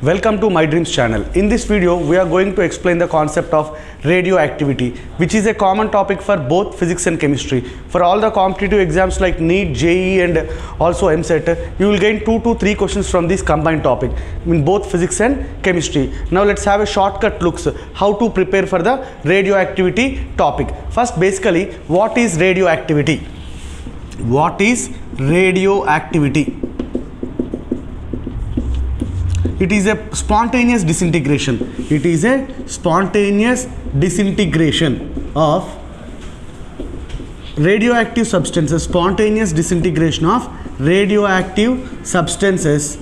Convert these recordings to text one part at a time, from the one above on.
Welcome to My Dreams channel. In this video, we are going to explain the concept of radioactivity, which is a common topic for both physics and chemistry. For all the competitive exams like NEET, JEE and also EAMCET, you will gain 2 to 3 questions from this combined topic in both physics and chemistry. Now let's have a shortcut looks how to prepare for the radioactivity topic. First, basically, what is radioactivity? What is radioactivity? It is a spontaneous disintegration. It is a spontaneous disintegration of radioactive substances. Spontaneous disintegration of radioactive substances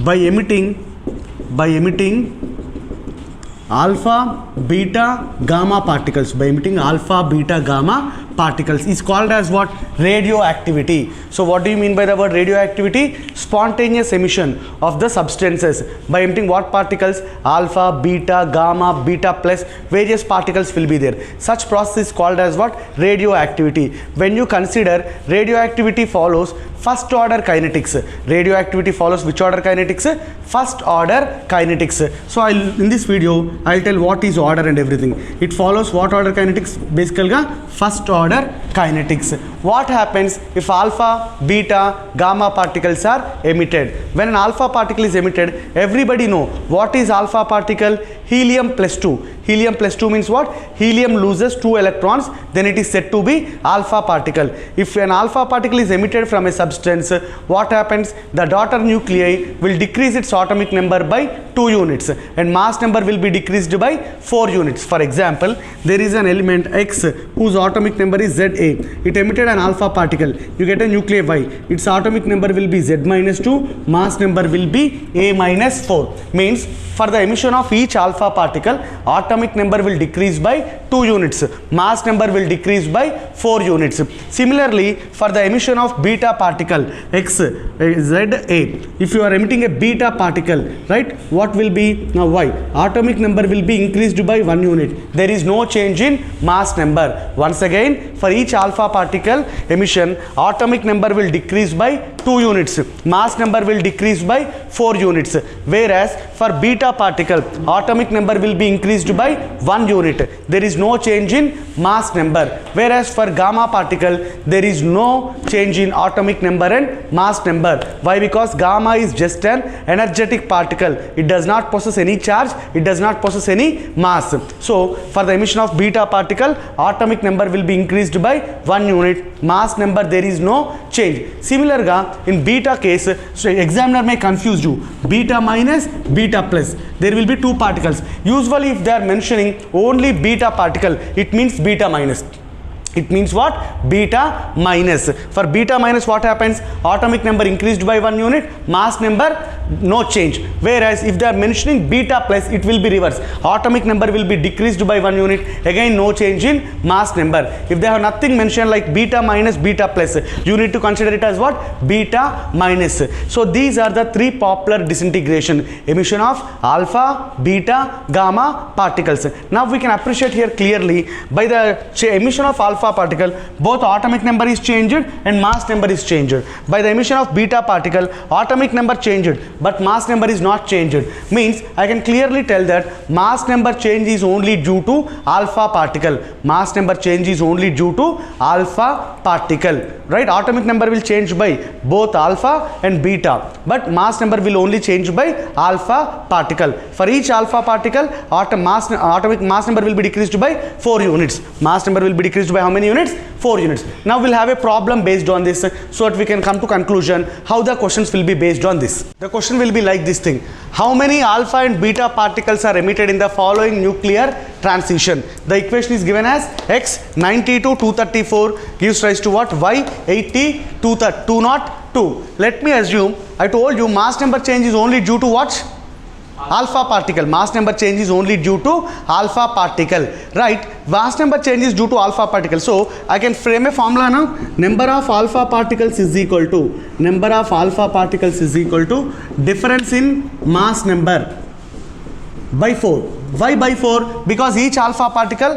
by emitting alpha, beta, gamma particles. By emitting alpha, beta, gamma particles is called as what? Radioactivity. So what do you mean by the word radioactivity? Spontaneous emission of the substances by emitting what particles? Alpha, beta, gamma, beta plus various particles will be there. Such process is called as what? Radioactivity. When you consider radioactivity follows first order kinetics. Radioactivity follows which order kinetics? First order kinetics. So in this video I'll tell what is order and everything. It follows what order kinetics? Basically first order kinetics. What happens if alpha, beta, gamma particles are emitted? When an alpha particle is emitted, everybody know what is alpha particle? Helium plus 2. Helium plus 2 means what? Helium loses 2 electrons, then it is said to be alpha particle. If an alpha particle is emitted from a substance, what happens? The daughter nuclei will decrease its atomic number by 2 units and mass number will be decreased by 4 units. For example, there is an element X whose atomic number is Za. It emitted an alpha particle. You get a nuclei Y. Its atomic number will be Z minus 2, mass number will be A minus 4. Means for the emission of each alpha particle, atomic number will decrease by 2 units. Mass number will decrease by 4 units. Similarly, for the emission of beta particle X, Za, if you are emitting a beta particle, right, what will be now Y? Atomic number will be increased by 1 unit. There is no change in mass number. Once again, for each alpha particle emission, atomic number will decrease by 2 units. Mass number will decrease by 4 units. Whereas for beta particle, atomic number will be increased by 1 unit. There is no change in mass number. Whereas for gamma particle, there is no change in atomic number and mass number. Why? Because gamma is just an energetic particle. It does not possess any charge. It does not possess any mass. So for the emission of beta particle, atomic number will be increased by 1 unit. Mass number, there is no change. Similarly, in beta case, so examiner may confuse you. Beta minus, beta plus. There will be 2 particles. Usually if they are mentioning only beta particle, it means beta minus. It means what? Beta minus. For beta minus, what happens? Atomic number increased by 1 unit, mass number no change. Whereas if they are mentioning beta plus, it will be reverse. Atomic number will be decreased by 1 unit, again no change in mass number. If they have nothing mentioned like beta minus, beta plus, you need to consider it as what? Beta minus. So these are the 3 popular disintegration: emission of alpha, beta, gamma particles. Now we can appreciate here clearly by the emission of alpha particle, both atomic number is changed and mass number is changed. By the emission of beta particle, atomic number changed but mass number is not changed. Means I can clearly tell that mass number change is only due to alpha particle. Mass number change is only due to alpha particle, right? Atomic number will change by both alpha and beta, but mass number will only change by alpha particle. For each alpha particle, atomic mass number will be decreased by 4 units. Mass number will be decreased by how many units? 4 units. Now we'll have a problem based on this so that we can come to conclusion how the questions will be based on this. The question will be like this thing: how many alpha and beta particles are emitted in the following nuclear transition? The equation is given as X 90 to 234 gives rise to what? Y 80 to 202. Let me assume I told you mass number change is only due to what? Alpha particle. Mass number change is only due to alpha particle, right? Mass number change is due to alpha particle. So I can frame a formula now. Number of alpha particles is equal to difference in mass number by 4. Why by 4? Because each alpha particle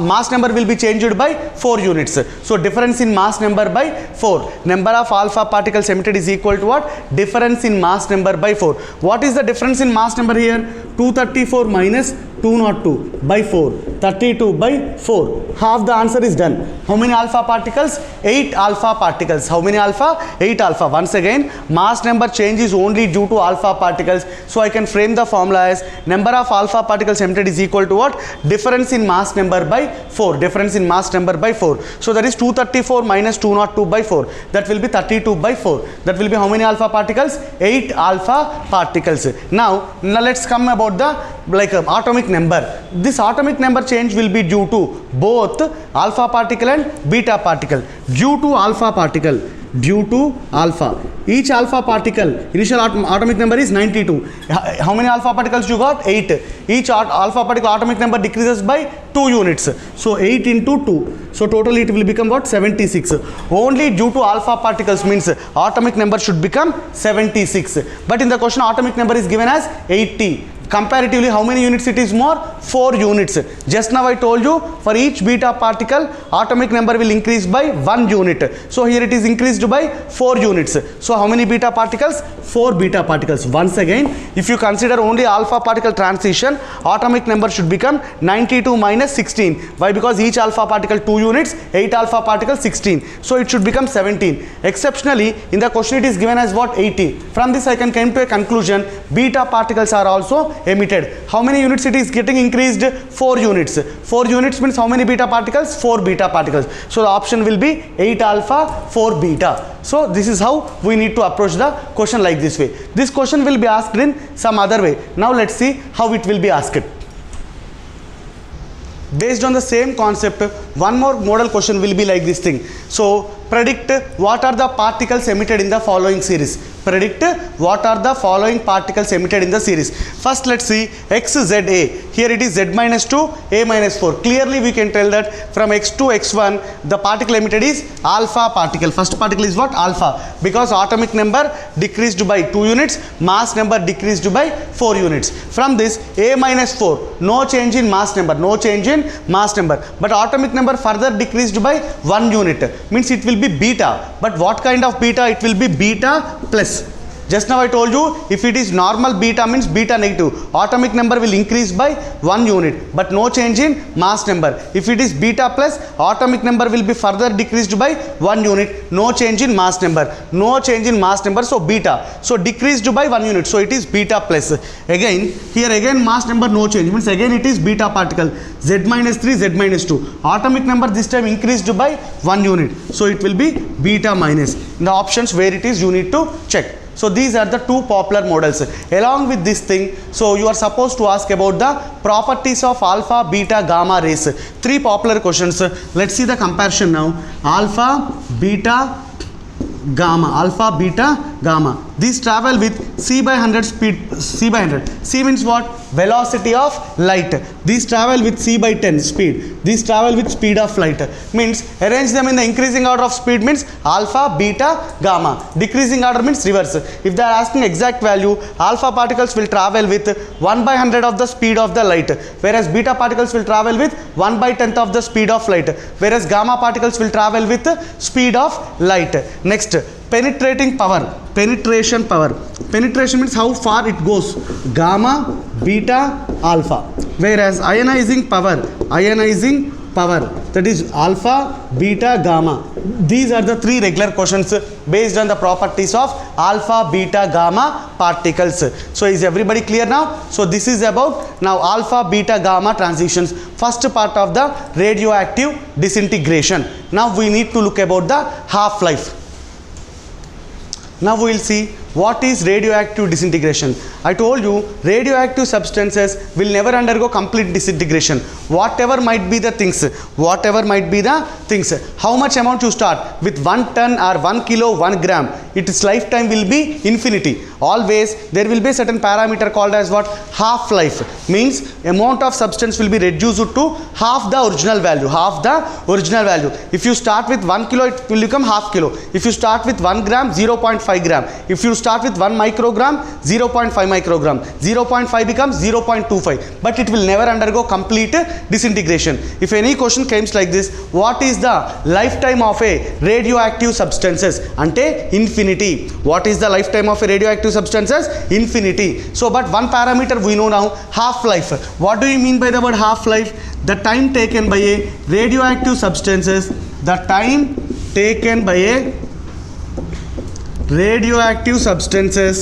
mass number will be changed by 4 units. So difference in mass number by 4. Number of alpha particles emitted is equal to what? Difference in mass number by 4. What is the difference in mass number here? 234 minus 202 by 4. 32 by 4. Half the answer is done. How many alpha particles? 8 alpha particles. How many alpha? 8 alpha. Once again, mass number change is only due to alpha particles. So I can frame the formula as number of alpha particles emitted is equal to what? Difference in mass number by 4. Difference in mass number by 4. So that is 234 minus 202 by 4. That will be 32 by 4. That will be how many alpha particles? 8 alpha particles. Now let's come about the atomic number. This atomic number change will be due to both alpha particle and beta particle. Due to alpha particle. Due to alpha. Each alpha particle, initial atomic number is 92. How many alpha particles you got? 8. Each alpha particle atomic number decreases by 2 units. So 8 into 2. So total it will become what? 76. Only due to alpha particles means atomic number should become 76. But in the question atomic number is given as 80. Comparatively, how many units it is more? 4 units. Just now I told you for each beta particle atomic number will increase by 1 unit. So here it is increased by 4 units. So how many beta particles? 4 beta particles. Once again, if you consider only alpha particle transition, atomic number should become 92 minus 16. Why? Because each alpha particle 2 units, 8 alpha particles 16. So it should become 17. Exceptionally, in the question it is given as what? 80. From this I can come to a conclusion, beta particles are also emitted. How many units it is getting increased? 4 units. 4 units means how many beta particles? 4 beta particles. So the option will be 8 alpha, 4 beta. So this is how we need to approach the question like this way. This question will be asked in some other way. Now let's see how it will be asked. Based on the same concept, one more model question will be like this thing. So predict what are the particles emitted in the following series. Predict what are the following particles emitted in the series. First let's see x, z, a. Here it is z minus 2, a minus 4. Clearly we can tell that from x to x1 the particle emitted is alpha particle. First particle is what? Alpha. Because atomic number decreased by 2 units, mass number decreased by 4 units. From this a minus 4, no change in mass number, no change in mass number. But atomic number further decreased by 1 unit. Means it will be beta. But what kind of beta? It will be beta plus. Just now I told you, if it is normal beta means beta negative, atomic number will increase by 1 unit, but no change in mass number. If it is beta plus, atomic number will be further decreased by 1 unit, no change in mass number. No change in mass number, so beta. So decreased by 1 unit, so it is beta plus. Again, here again mass number no change, means again it is beta particle. Z minus 3, Z minus 2. Atomic number this time increased by 1 unit, so it will be beta minus. In the options where it is, you need to check. So these are the two popular models. Along with this thing, so you are supposed to ask about the properties of alpha, beta, gamma rays. 3 popular questions. Let's see the comparison now. Alpha, beta, gamma. Alpha, beta, gamma. These travel with c by 100 speed. C by 100. C means what? Velocity of light. These travel with c by 10 speed. These travel with speed of light. Means arrange them in the increasing order of speed means alpha, beta, gamma. Decreasing order means reverse. If they are asking exact value, alpha particles will travel with 1 by 100 of the speed of the light, whereas beta particles will travel with 1 by 10th of the speed of light, whereas gamma particles will travel with speed of light. Next, penetrating power. Penetration power. Penetration means how far it goes. Gamma, beta, alpha. Whereas ionizing power. Ionizing power. That is alpha, beta, gamma. These are the 3 regular questions based on the properties of alpha, beta, gamma particles. So is everybody clear now? So this is about now alpha, beta, gamma transitions. First part of the radioactive disintegration. Now we need to look about the half-life. Now we will see what is radioactive disintegration. I told you radioactive substances will never undergo complete disintegration. Whatever might be the things, how much amount you start with 1 ton or 1 kilo, 1 gram, its lifetime will be infinity. Always there will be a certain parameter called as what? Half-life. Means amount of substance will be reduced to half the original value. Half the original value. If you start with 1 kilo, it will become half kilo. If you start with 1 gram, 0.5 gram. If you start with 1 microgram, 0.5 microgram, 0.5 becomes 0.25, but it will never undergo complete disintegration. If any question comes like this, what is the lifetime of a radioactive substances? Ante infinity. What is the lifetime of a radioactive substances? Infinity. So but one parameter we know now, half-life. What do you mean by the word half-life? The time taken by a radioactive substances, the time taken by a radioactive substances,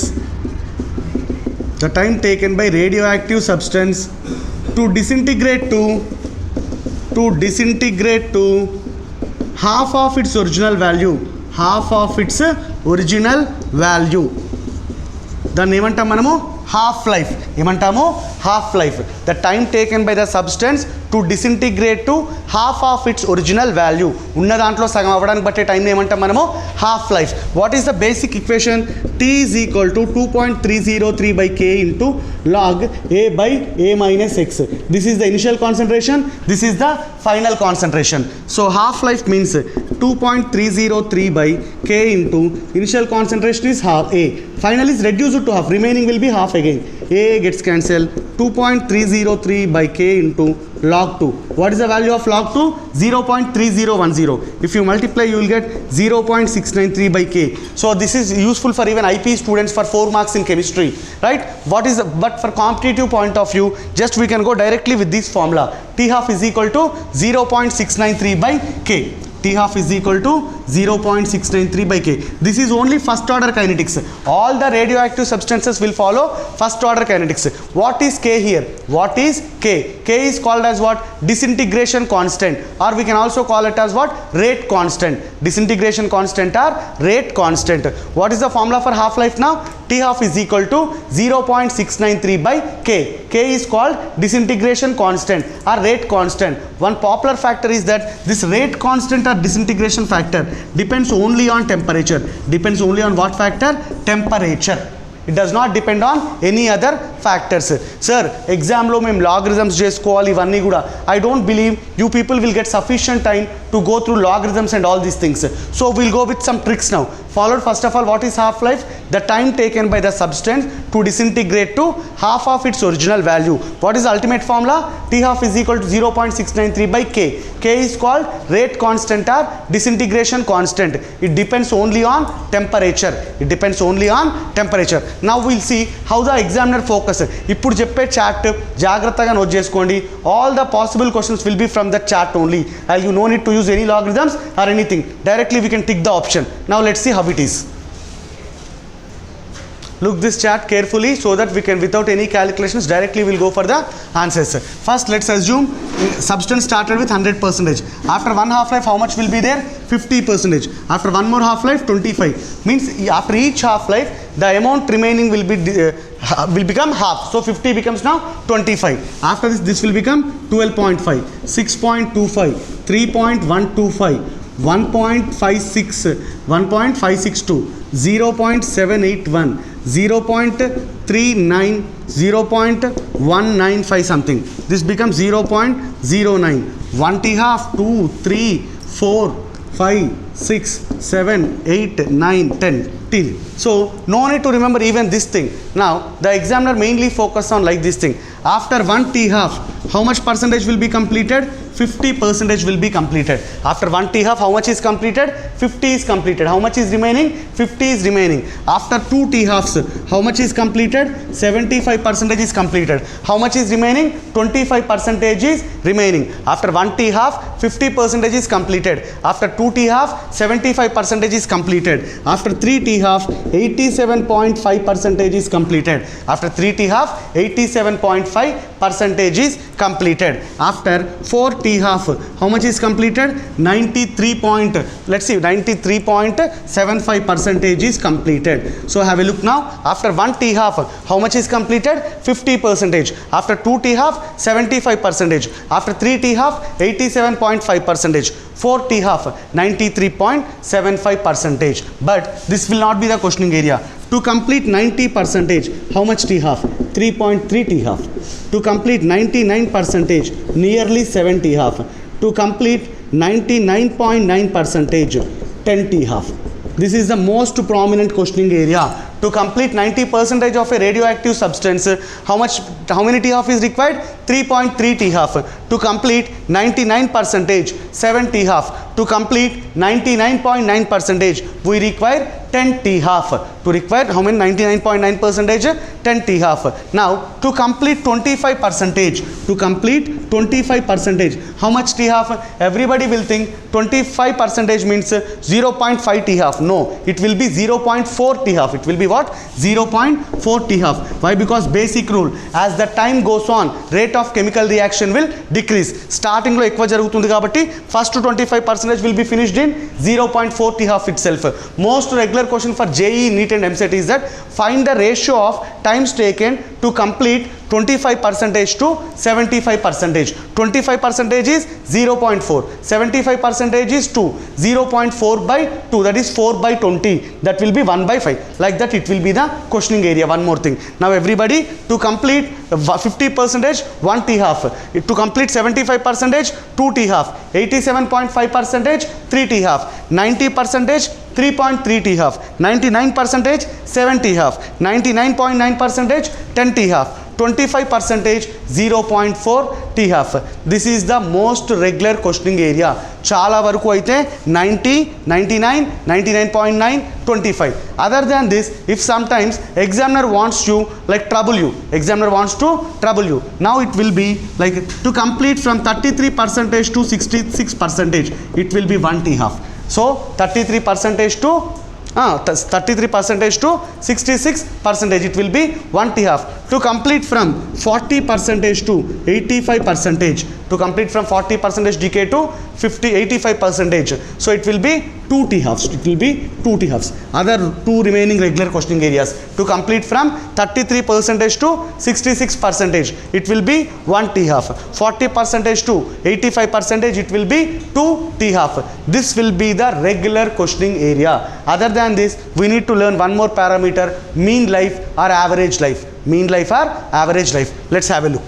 the time taken by radioactive substance to disintegrate to half of its original value, half of its original value. దాన్ని ఏమంటాం మనము half life. ఏమంటాము half life. The time taken by the substance to disintegrate to half of its original value. ఉన్న దాంట్లో సగం అవ్వడానికి బట్టే time ఏమంటాం మనము half life. What is the basic equation? T is equal to 2.303 by k into log a by a minus x. This is the initial concentration, this is the final concentration. So half life means 2.303 by k into initial concentration is half a, final is reduced to half, remaining will be half again. A gets cancelled. 2.303 by k into log 2. What is the value of log 2? 0.3010. If you multiply, you will get 0.693 by k. So this is useful for even IP students for 4 marks in chemistry, right? What is the, but for competitive point of view, just we can go directly with this formula. T half is equal to 0.693 by k. T half is equal to 0.693 by k. This is only first order kinetics. All the radioactive substances will follow first order kinetics. What is k here? What is k? K is called as what? Disintegration constant, or we can also call it as what? Rate constant. Disintegration constant or rate constant. What is the formula for half life now? T half is equal to 0.693 by k. K is called disintegration constant or rate constant. One popular factor is that this rate constant or disintegration factor depends only on temperature. Depends only on what factor? Temperature. It does not depend on any other factors. Sir, exam lo mem logarithms chesukovali ivanni kuda. I don't believe you people will get sufficient time to go through logarithms and all these things. So we'll go with some tricks now. Followed, first of all, what is half life? The time taken by the substance to disintegrate to half of its original value. What is the ultimate formula? T half is equal to 0.693 by k. K is called rate constant or disintegration constant. It depends only on temperature. It depends only on temperature. Now we'll see how the examiner focus. ఇప్పుడు చెప్పే chart జాగ్రత్తగా note చేసుకోండి. All the possible questions will be from that chart only. You no need to use any logarithms or anything. Directly we can tick the option. Now let's see how it is. Look this chart carefully so that we can, without any calculations, directly we'll go for the answers. First let's assume substance started with 100%. After one half life, how much will be there? 50%. After one more half life, 25. Means after each half life, the amount remaining will become half. So 50 becomes now 25. After this will become 12.5, 6.25, 3.125, 1.56, 1.562, 0.781, 0.39, 0.195 something. This becomes 0.09. 1 T half, 2, 3, 4, 5, 6, 7, 8, 9, 10 till. So no need to remember even this thing. Now the examiner mainly focus on like this thing. After 1 T half, how much percentage will be completed? 50% will be completed. After 1 T half, how much is completed? 50 is completed. How much is remaining? 50 is remaining. After 2 T halves, how much is completed? 75% is completed. How much is remaining? 25% is remaining. After 1 T half, 50% is completed. After 2 T half, 75% is completed. After 3 T half, 87.5% is completed. After 3 T half, 87.5% is completed. After 4 T half, how much is completed? 93.75% is completed. So have a look now. After 1 T half, how much is completed? 50%. After 2 T half, 75%. After 3 T half, 87.5%. 4 T half, 93.75%. But this will not be the questioning area. To complete 90%, how much T half? 3.3 T half. To complete 99%, nearly 7 T half. To complete 99.9%, 10 T half. This is the most prominent questioning area. To complete 90% of a radioactive substance, how many T half is required? 3.3 T half. To complete 99%, 7 T half. To complete 99.9%, we require 10 T half. To require how many? 99.9%, 10 T half. Now to complete 25%, to complete 25%, how much T half? Everybody will think 25% means 0.5 T half. No, it will be 0.4 T half. It will be what? 0.4 T half. Why? Because basic rule, as the time goes on, rate of chemical reaction will decrease. Starting lo ekva jarugutundi kabatti first 25% will be finished in 0.4 T half itself. Most regular question for JEE, NEET and MCET is that find the ratio of times taken to complete 25% to 75%. 25% is 0.4, 75% is 2, 0.4 by 2, that is 4 by 20, that will be 1 by 5. Like that it will be the questioning area. One more thing. Now everybody, to complete 50%, 1 T half. To complete 75%, 2 T half. 87.5%, 3 T half. 90%, 3.3 T half. 99%, 7 T half. 99.9%, 10 T half. 25%, 0.4 T half. This is the most regular questioning area. Chala varaku aithe 90, 99, 99.9, 25. Other than this, if sometimes examiner wants to trouble you, now it will be like to complete from 33% to 66%, it will be 1 T half. So 33% to 33% to 66%, it will be 1 T half. To complete from 40% to 85%, to complete from 40% decay to 85%, so it will be 2 T halves. It will be 2 T halves. Other two remaining regular questioning areas, to complete from 33% to 66%, it will be 1 T half. 40% to 85%, it will be 2 T half. This will be the regular questioning area. Other than this, we need to learn one more parameter, mean life or average life. Mean life or average life. Let's have a look.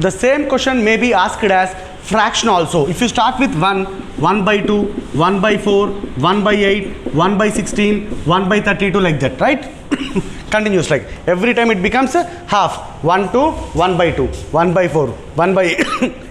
The same question may be asked as fraction also. If you start with 1, 1 by 2, 1 by 4, 1 by 8, 1 by 16, 1 by 32, like that, right? Continuous, like every time it becomes half. 1 to 1 by 2, 1 by 4, 1 by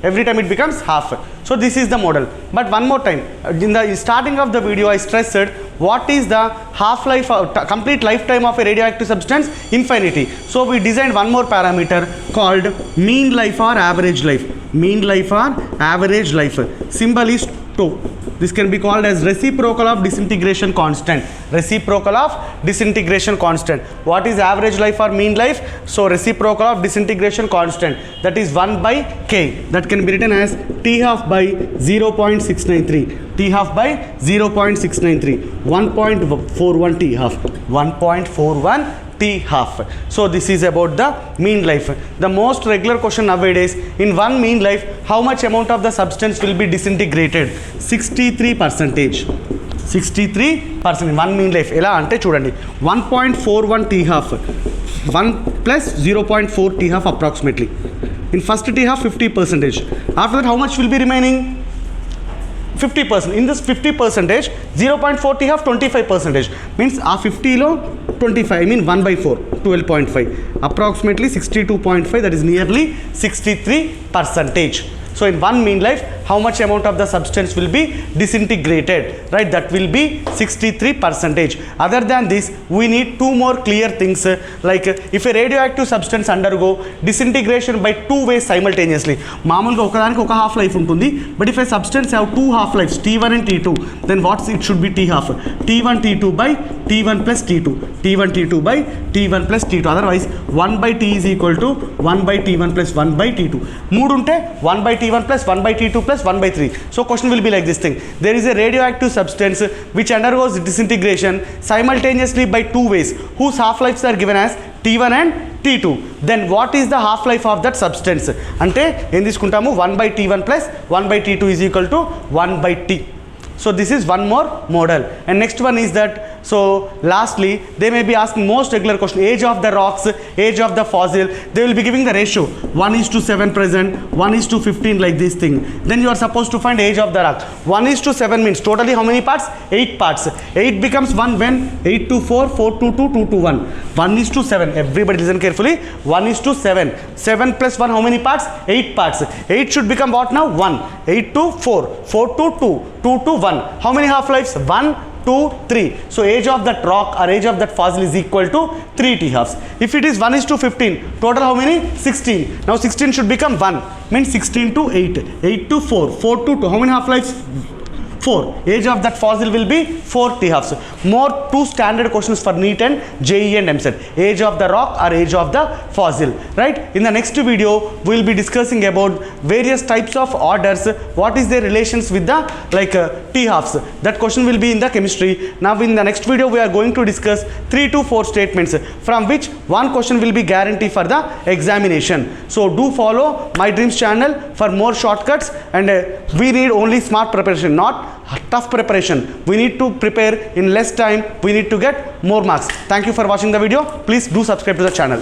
every time it becomes half. So this is the model. But one more time, in the starting of the video I stressed what is the half-life, complete lifetime of a radioactive substance? Infinity. So we designed one more parameter called mean life or average life. Mean life or average life. Symbol is tau. This can be called as reciprocal of disintegration constant. Reciprocal of disintegration constant. What is average life or mean life? So reciprocal of disintegration constant, that is 1 by k. That can be written as T half by 0.693. T half by 0.693. 1.41 T half. 1.41 T half. So this is about the mean life. The most regular question nowadays, in one mean life, how much amount of the substance will be disintegrated? 63%. 63% in one mean life. Ela ante chudandi, 1.41 T half, 1 plus 0.4 T half approximately. In first T half, 50%. After that, how much will be remaining? 50%. In this 50%, 0.4 T half, 25%. Means 50 lo 25, I mean 1 by 4, 12.5. Approximately 62.5, that is nearly 63%. So in one mean life, how much amount of the substance will be disintegrated, right? That will be 63%. Other than this, we need two more clear things, like if a radioactive substance undergo disintegration by two ways simultaneously, మామూలుగా ఒకదానికి ఒక half life ఉంటుంది, but if a substance have two half lives, T1 and T2, then what it should be? T half. T1 T2 by T1 plus T2. T1 T2 by T1 plus T2. Otherwise 1 by T is equal to 1 by T1 plus 1 by T2. మూడు ఉంటే 1 by T1 plus 1 by T2 plus 1 by 3. So question will be like this thing. There is a radioactive substance which undergoes disintegration simultaneously by two ways, whose half-lives are given as T1 and T2. Then what is the half-life of that substance? Ante em తీసుకుంటాము 1 by T1 plus 1 by T2 is equal to 1 by T. So this is one more model. And next one is that, so lastly they may be asking most regular question, age of the rocks, age of the fossil. They will be giving the ratio 1:7 present, 1:15 like this thing. Then you are supposed to find age of the rock. 1:7 means totally how many parts? 8 parts. 8 becomes 1 when 8:4, 4:2, 2:1. 1:7. Everybody listen carefully. 1:7. 7 plus 1 how many parts? 8 parts. 8 should become what now? 1. 8:4, 4:2, 2:1. How many half-lives? 1, 2, 3. So age of that rock or age of that fossil is equal to 3 t-halves. If it is 1:15, total how many? 16. Now 16 should become 1. Means 16 to 8. 8 to 4. 4 to 2. How many half-lives? 4. Age of that fossil will be 4 t-halves. More 2 standard questions for NEET and JEE and MCET. Age of the rock or age of the fossil. Right? In the next video, we will be discussing about various types of orders. What is their relations with the t-halves? That question will be in the chemistry. Now in the next video, we are going to discuss 3 to 4 statements from which one question will be guaranteed for the examination. So do follow My Dreams channel for more shortcuts, and we need only smart preparation, not tough preparation. We need to prepare in less time. We need to get more marks. Thank you for watching the video. Please do subscribe to the channel.